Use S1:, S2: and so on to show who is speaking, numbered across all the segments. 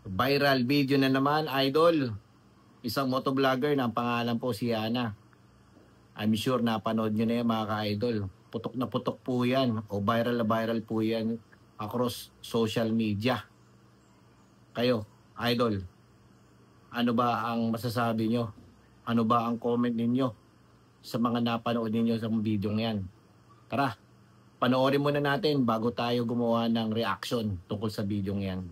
S1: Viral video na naman, idol. Isang motovlogger na ang pangalan po si Yana. I'm sure napanood nyo na yan mga ka-idol. Putok na putok po yan o viral na viral po yan across social media. Kayo, idol, ano ba ang masasabi nyo? Ano ba ang comment ninyo sa mga napanood ninyo sa video yan? Tara, panoorin muna natin bago tayo gumawa ng reaction tungkol sa video yan.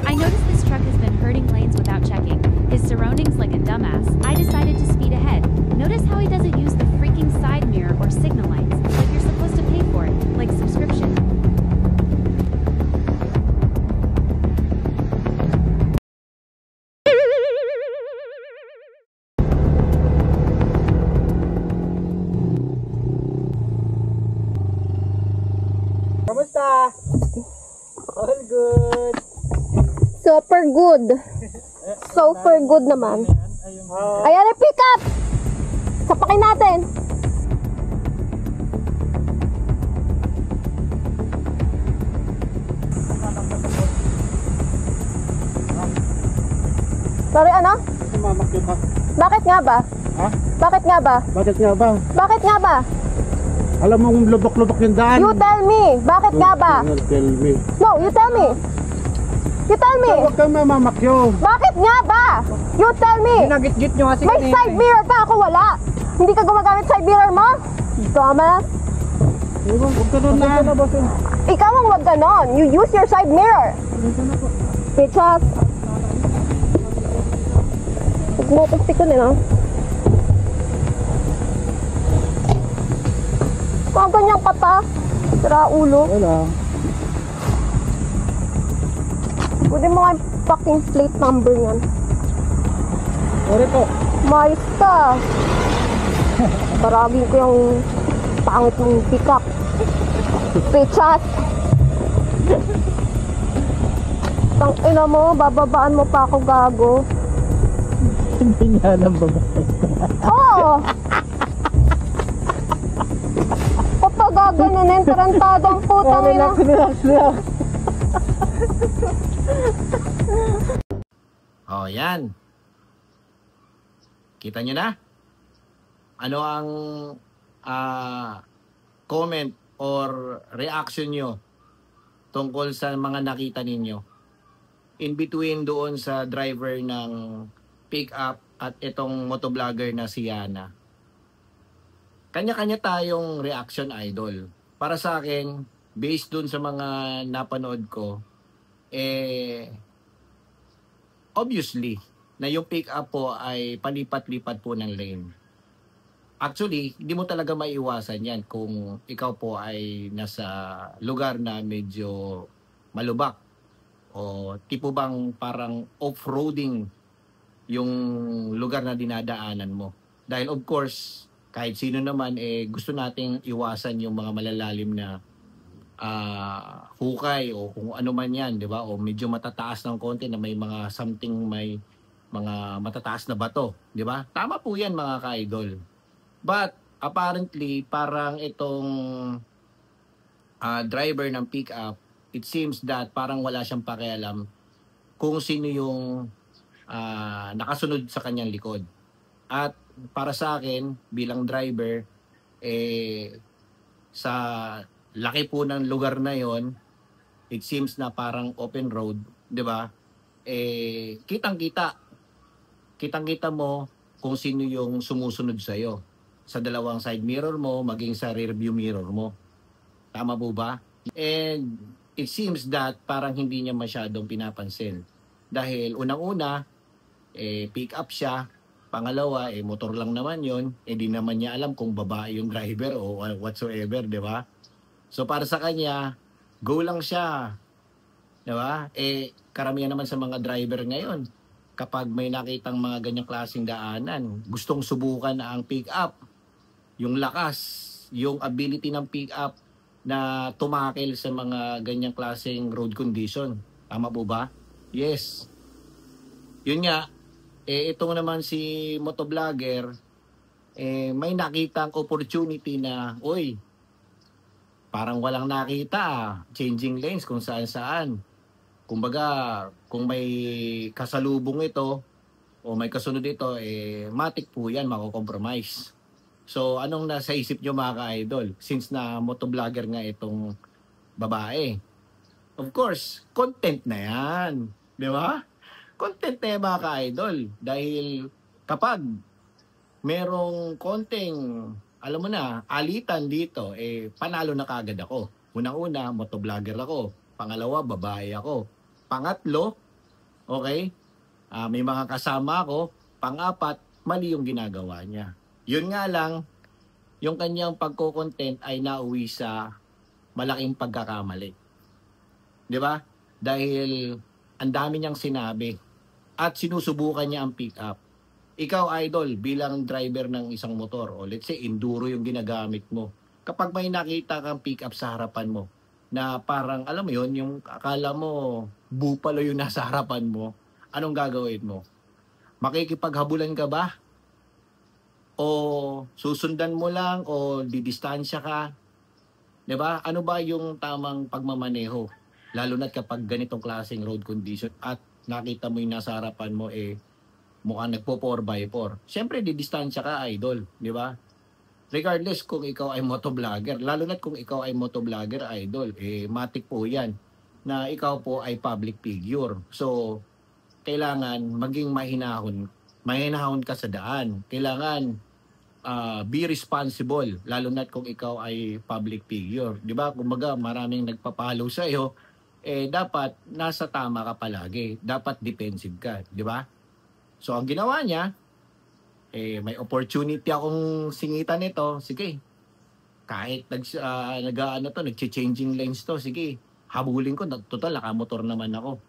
S2: I noticed this truck has been hurting lanes without checking his surroundings like a dumbass. I decided to speed ahead. Notice how he doesn't use the freaking side mirror or signal lights, like you're supposed to pay for it, like subscription.
S3: Kamusta? All good.
S4: Super good. Super good naman. Ayan na, pick up! Sapakin natin. Sorry, ano?
S3: Sumamakyo ka.
S4: Bakit nga ba?
S3: Ha?
S4: Bakit nga ba?
S3: Bakit nga ba?
S4: Bakit nga ba?
S3: Alam mong lubok-lubok yung daan.
S4: You tell me. Bakit nga ba?
S3: Don't tell me.
S4: No, you tell me. You tell me.
S3: Huwag kang mamamakyo.
S4: Bakit nga ba? You tell me.
S3: Ginagit-git nyo kasi
S4: May side mirror pa, ako wala. Hindi ka gumagamit side mirror mo? Dumbass.
S3: Huwag ka doon na.
S4: Ikaw ang wag ganon. You use your side mirror. Bitches. Huwag mo itong stick ko nila. Kung ganyan ka pa, sira ulo.
S3: Wala.
S4: Pwede mo nga yung fucking plate number yan.
S3: Sorry po.
S4: Mayos ka. Paragin ko yung pangit mong pick up. Bitches. Tang ina mo, bababaan mo pa ako, gago.
S3: Hindi niya alam babae.
S4: Oo. Kapag gaganunin, tarantado ang putang ina.
S3: Relax.
S1: Oh, yan. Kita nyo na? Ano ang comment or reaction nyo tungkol sa mga nakita ninyo? In between doon sa driver ng pick-up at itong motovlogger na si Yana. Kanya-kanya tayong reaction, idol. Para sa akin, based doon sa mga napanood ko, obviously, na yung pick-up po ay palipat-lipat po ng lane. Actually, hindi mo talaga maiwasan yan kung ikaw po ay nasa lugar na medyo malubak o tipo bang parang off-roading yung lugar na dinadaanan mo. Dahil of course, kahit sino naman, gusto nating iwasan yung mga malalalim na hukay o kung ano man yan, di ba? O medyo matataas ng konti na may mga something, may mga matataas na bato, di ba? Tama po yan mga ka-idol. But apparently, parang itong driver ng pick-up, it seems that parang wala siyang pakialam kung sino yung nakasunod sa kanyang likod. At para sa akin, bilang driver, sa laki po ng lugar na yon, it seems na parang open road, di ba? Kitang-kita mo kung sino yung sumusunod sa'yo. Sa dalawang side mirror mo, maging sa rear view mirror mo. Tama po ba? And it seems that parang hindi niya masyadong pinapansin. Dahil unang-una, pick up siya. Pangalawa, motor lang naman yon. Di naman niya alam kung babae yung driver o whatsoever, di ba? So para sa kanya, go lang siya. Di ba? Karamihan naman sa mga driver ngayon, kapag may nakitang mga ganyang klaseng daanan, gustong subukan na ang pick up. Yung lakas, yung ability ng pick up na tumakil sa mga ganyang klaseng road condition. Tama po ba? Yes. Yun nga, itong naman si motovlogger, may nakitang opportunity na, oy, parang walang nakita, changing lanes kung saan-saan. Kumbaga, kung may kasalubong ito o may kasunod ito, matik po yan, mako-compromise. So, anong nasa isip nyo mga ka-idol? Since na motovlogger nga itong babae. Of course, content na yan. Di ba? Content na yan mga ka-idol. Dahil kapag merong konting, alam mo na, alitan dito, panalo na kagad ako. Unang-una, motovlogger ako. Pangalawa, babae ako. Pangatlo, okay, may mga kasama ako. Pang-apat, mali yung ginagawa niya. Yun nga lang, yung kanyang pagko-content ay nauwi sa malaking pagkakamali. Di ba? Dahil ang dami niyang sinabi at sinusubukan niya ang pick up. Ikaw, idol, bilang driver ng isang motor o let's say enduro yung ginagamit mo. Kapag may nakita kang pick up sa harapan mo na parang, alam mo yun, yung akala mo bupalo yung nasa harapan mo, anong gagawin mo? Makikipaghabulan ka ba? O susundan mo lang o didistansya ka? 'Di ba? Ano ba yung tamang pagmamaneho? Lalo na kapag ganitong klaseng road condition at nakita mo yung nasa harapan mo mukhang nagpo 4x4. Siyempre didistansya ka, idol, 'di ba? Regardless kung ikaw ay motovlogger, lalo na kung ikaw ay motovlogger, idol, matik po 'yan na ikaw po ay public figure. So kailangan maging mahinahon ka sa daan. Kailangan be responsible, lalo na kung ikaw ay public figure. Di ba? Kumbaga, maraming nagpapalo sa iyo, dapat nasa tama ka palagi. Dapat defensive ka. Di ba? So, ang ginawa niya, may opportunity akong singitan nito. Sige, kahit nag-changing lanes to, sige, habulin ko. Total, nakamotor naman ako.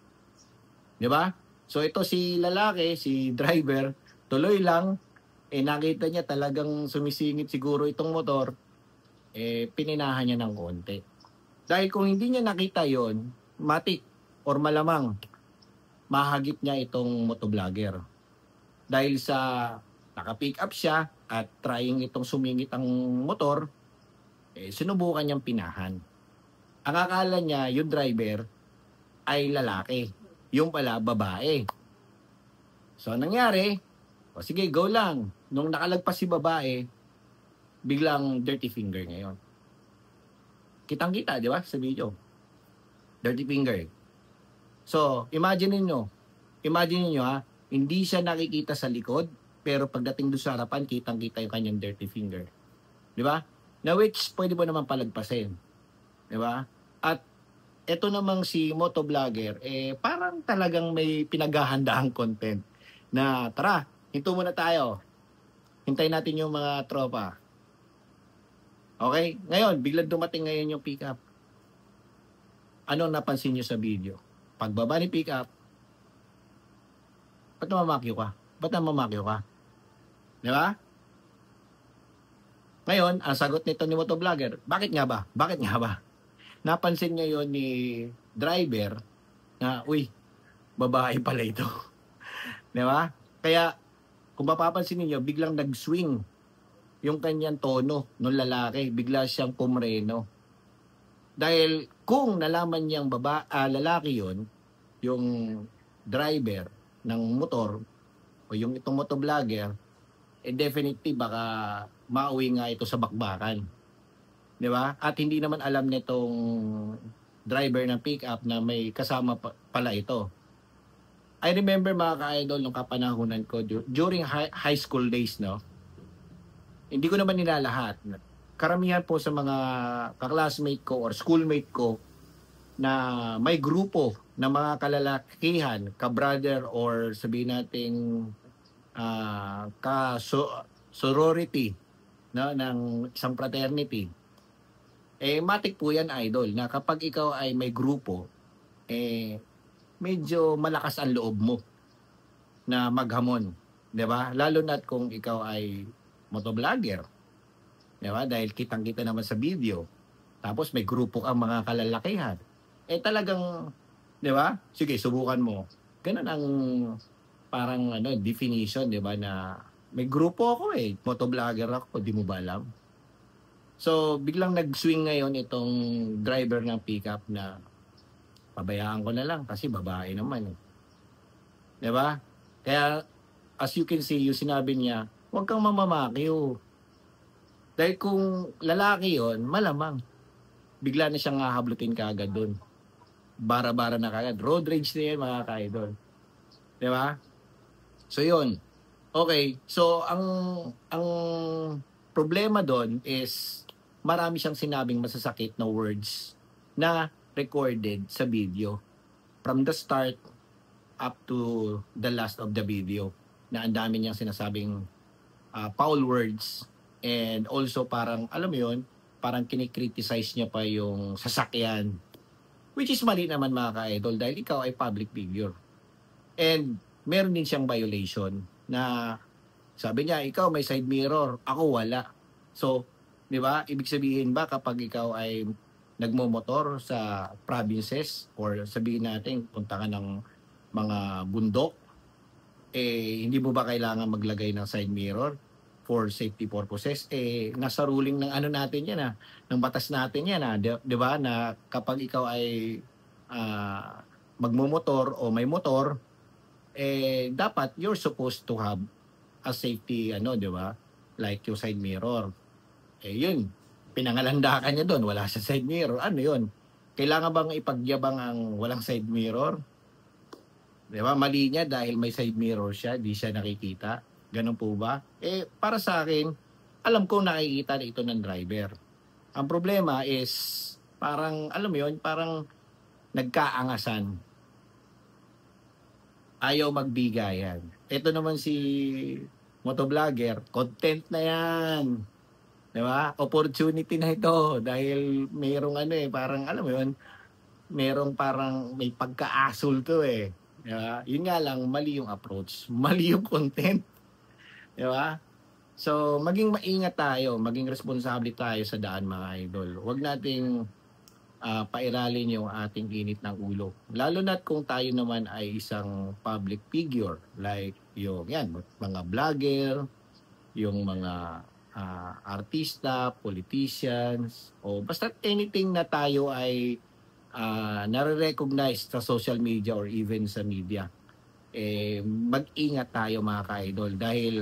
S1: Di ba? So, ito si lalaki, si driver, tuloy lang, nakita niya talagang sumisingit siguro itong motor, pininahan niya ng konti. Dahil kung hindi niya nakita yon, matik or malamang mahagip niya itong motovlogger. Dahil sa naka-pick up siya at trying itong sumingit ang motor, sinubukan niyang pinahan. Ang akala niya, yung driver ay lalaki. Yung pala, babae. So, nangyari, sige, go lang. Nung nakalagpas si babae, biglang dirty finger ngayon. Kitang-kita, di ba? Sa video. Dirty finger. So, imagine niyo ha, hindi siya nakikita sa likod, pero pagdating doon sa harapan, kitang-kita yung kanyang dirty finger. Di ba? Na which, pwede mo naman palagpasin. Di ba? At eto namang si motovlogger, parang talagang may pinaghahandahang content na tara, hinto muna tayo. Hintayin natin yung mga tropa. Okay? Ngayon, biglang dumating ngayon yung pick-up. Anong napansin nyo sa video? Pagbaba ni pick-up, ba't namamakyo ka? Ba't namamakyo ka? Di ba? Ngayon, ang sagot nito ni motovlogger, bakit nga ba? Bakit nga ba? Napansin niya yon ni driver na, uy, babae pala ito. Di ba? Kaya, kung mapapansin niyo, biglang nag-swing yung kanyang tono ng lalaki. Bigla siyang pumreno. Dahil kung nalaman niyang lalaki yon, yung driver ng motor o yung itong motovlogger, definitely baka mauwi nga ito sa bakbakan. Di ba? At hindi naman alam nitong driver ng pick-up na may kasama pala ito. I remember mga ka-idol nung kapanahunan ko during high school days, no? Hindi ko naman nilalahat. Karamihan po sa mga kaklasmate ko or schoolmate ko na may grupo na mga kalalakihan, ka-brother or sabihin natin sorority, no, ng isang fraternity. Matik po yan, idol, na kapag ikaw ay may grupo, medyo malakas ang loob mo na maghamon, 'di ba? Lalo na kung ikaw ay motovlogger, 'di ba? Dahil kitang-kita naman sa video. Tapos may grupo kang mga kalalakihan. Talagang, 'di ba? Sige, subukan mo. Ganun ang parang definition, 'di ba, na may grupo ako motovlogger ako, di mo ba alam? So, biglang nag-swing ngayon itong driver ng pickup na pabayaan ko na lang kasi babae naman. Di ba? Kaya, as you can see, yung sinabi niya, huwag kang mamamakyo. Dahil kung lalaki yon, malamang bigla na siyang hahablutin kaagad doon. Bara-bara na kaagad. Road rage na yan, mga ka-idol. Di ba? So, yun. Okay. So, ang problema doon is marami siyang sinabing masasakit na words na recorded sa video. From the start up to the last of the video. Na ang dami niyang sinasabing foul words. And also parang, alam mo yun, parang kinikriticize niya pa yung sasakyan. Which is mali naman mga ka-idol dahil ikaw ay public figure. And meron din siyang violation na sabi niya, ikaw may side mirror, ako wala. So, di ba, ibig sabihin ba kapag ikaw ay nagmomotor sa provinces or sabihin natin, punta ka ng mga bundok, hindi mo ba kailangan maglagay ng side mirror for safety purposes? Nasa ruling ng ano natin yan ng batas natin yan di ba, na kapag ikaw ay magmomotor o may motor, dapat you're supposed to have a safety, di ba, like yung side mirror. Yun, pinangalandakan niya doon, wala sa side mirror. Ano yun? Kailangan bang ipagyabang ang walang side mirror? Di ba, mali niya dahil may side mirror siya, di siya nakikita. Ganun po ba? Para sa akin, alam ko nakikita na ito ng driver. Ang problema is, parang, alam mo yun, parang nagkaangasan. Ayaw magbigayan. Ito naman si motovlogger, content na yan. Diba? Opportunity na ito. Dahil mayroong parang, alam mo yun, mayroong parang may pagka-asshole to Diba? Yun nga lang, mali yung approach. Mali yung content. Diba? So, maging maingat tayo, maging responsable tayo sa daan mga idol. Huwag nating pairalin yung ating init ng ulo. Lalo na't kung tayo naman ay isang public figure, like yung mga vlogger, yung mga artista, politicians, o basta anything na tayo ay nare-recognize sa social media or even sa media. Mag-ingat tayo mga ka-idol dahil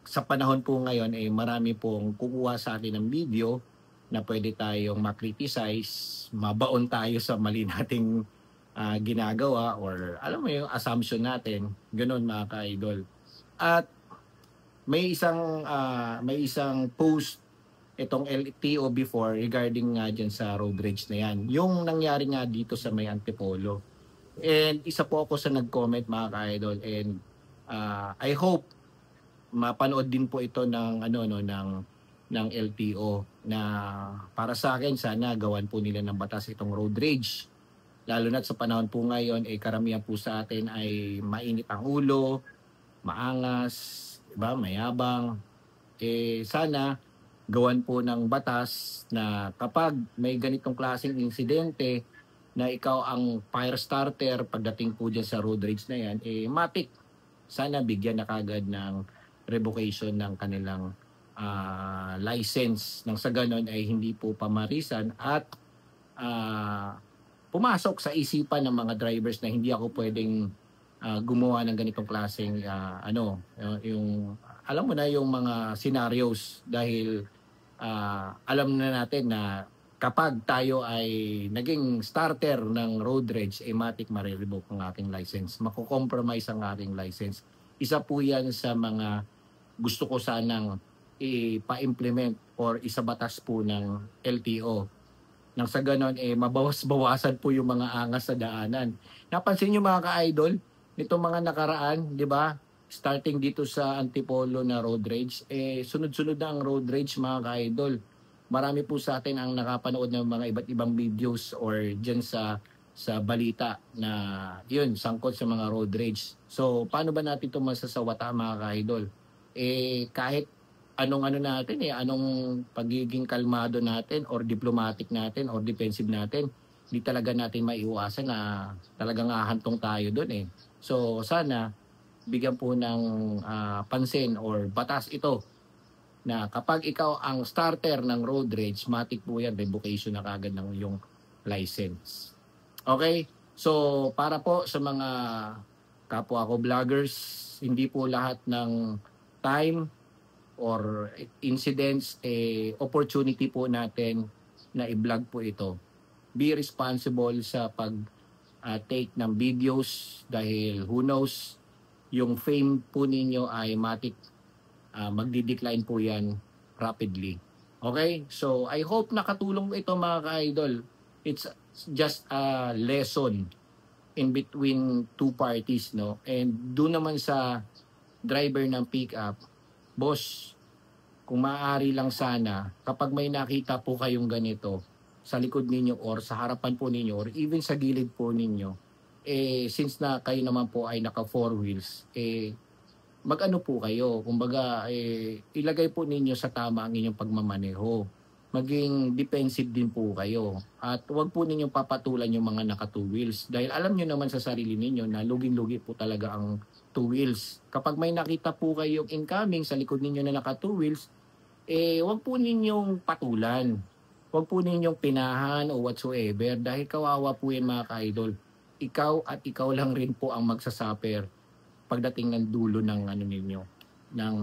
S1: sa panahon po ngayon marami pong kukuha sa atin ng video na pwede tayong makriticize, mabaon tayo sa mali nating ginagawa or alam mo yung assumption natin, ganoon mga ka-idol. At may isang post itong LTO before regarding nga dyan sa road rage na yan. Yung nangyari nga dito sa may Antipolo. And isa po ako sa nag-comment mga ka-idol and I hope mapanood din po ito ng ng LTO na para sa akin sana gawan po nila ng batas itong road rage. Lalo na sa panahon po ngayon karamihan po sa atin ay mainit ang ulo, maangas, diba, mayabang. Sana gawan po ng batas na kapag may ganitong klaseng insidente na ikaw ang fire starter pagdating po dyan sa road rage na yan, matik. Sana bigyan na kagad ng revocation ng kanilang license nang sa ganon ay hindi po pamarisan at pumasok sa isipan ng mga drivers na hindi ako pwedeng gumawa ng ganitong klaseng yung alam mo na yung mga scenarios dahil alam na natin na kapag tayo ay naging starter ng road rage, matik marirevoke ang ating license. Mako-compromise ang ating license. Isa po yan sa mga gusto ko sanang ipa-implement or isabatas po ng LTO. Nang sa ganon, mabawas-bawasan po yung mga angas sa daanan. Napansin nyo mga ka-idol, nitong mga nakaraan, di ba? Starting dito sa Antipolo na road rage, sunod-sunod na ang road rage mga ka-idol. Marami po sa atin ang nakapanood ng mga iba't ibang videos or dyan sa balita na yun, sangkot sa mga road rage. So, paano ba natin ito masasawata mga ka-idol? Kahit anong natin anong pagiging kalmado natin or diplomatic natin or defensive natin, hindi talaga natin maiiwasan na talagang ahantong tayo doon So, sana bigyan po ng pansin or batas ito na kapag ikaw ang starter ng road rage, matik po yan, revocation na kagad ng iyong license. Okay? So, para po sa mga kapwa ko vloggers, hindi po lahat ng time or incidents, opportunity po natin na i-vlog po ito. Be responsible sa pag-take ng videos dahil who knows, yung fame po ninyo ay matik magdi-decline po yan rapidly. Okay? So, I hope nakatulong ito mga ka-idol. It's just a lesson in between two parties, no? And doon naman sa driver ng pickup, boss, kung maaari lang sana, kapag may nakita po kayong ganito sa likod ninyo or sa harapan po ninyo or even sa gilid po ninyo, since na kayo naman po ay naka 4 wheels, mag-ano po kayo, kumbaga ilagay po ninyo sa tama ang inyong pagmamaneho. Maging defensive din po kayo. At huwag po ninyong papatulan yung mga naka 2 wheels. Dahil alam nyo naman sa sarili ninyo na luging-lugi po talaga ang 2 wheels. Kapag may nakita po kayong incoming sa likod ninyo na naka 2 wheels, huwag po ninyong patulan. Huwag po ninyong pinahan o whatsoever. Dahil kawawa po yan mga ka-idol. Ikaw at ikaw lang rin po ang magsasuffer pagdating ng dulo ng ano ninyo, ng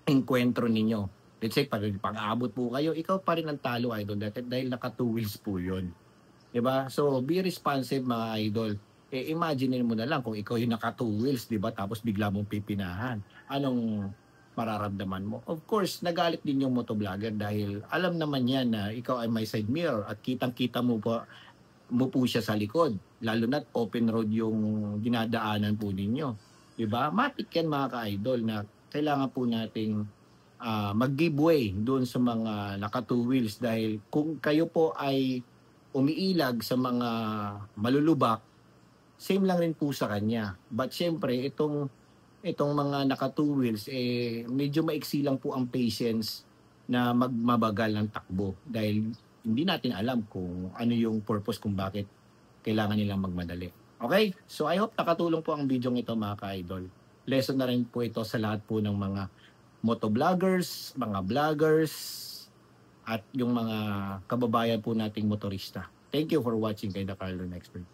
S1: enkwentro ninyo. Let's say, pag-abot po kayo, ikaw pa rin ang talo, idol, dahil naka 2 wheels po yun. Diba? So, be responsive mga idol. Imagine mo na lang kung ikaw yung naka 2 wheels, diba? Tapos bigla mong pipinahan. Anong mararamdaman mo? Of course, nagalit din yung motovlogger dahil alam naman yan na ikaw ay may side mirror at kitang-kita mo po siya sa likod. Lalo na't open road yung dinadaanan po ninyo. Diba? Matik yan mga ka-idol na kailangan po nating mag-giveaway doon sa mga naka 2 wheels dahil kung kayo po ay umiilag sa mga malulubak, same lang rin po sa kanya. But syempre, itong mga naka 2 wheels, medyo maiksi lang po ang patience na magmabagal ng takbo dahil hindi natin alam kung ano yung purpose kung bakit kailangan nilang magmadali. Okay? So I hope nakatulong po ang video ito mga ka-idol. Lesson na rin po ito sa lahat po ng mga motovloggers, mga vloggers, at yung mga kababayan po nating motorista. Thank you for watching kay The Carlon Expert.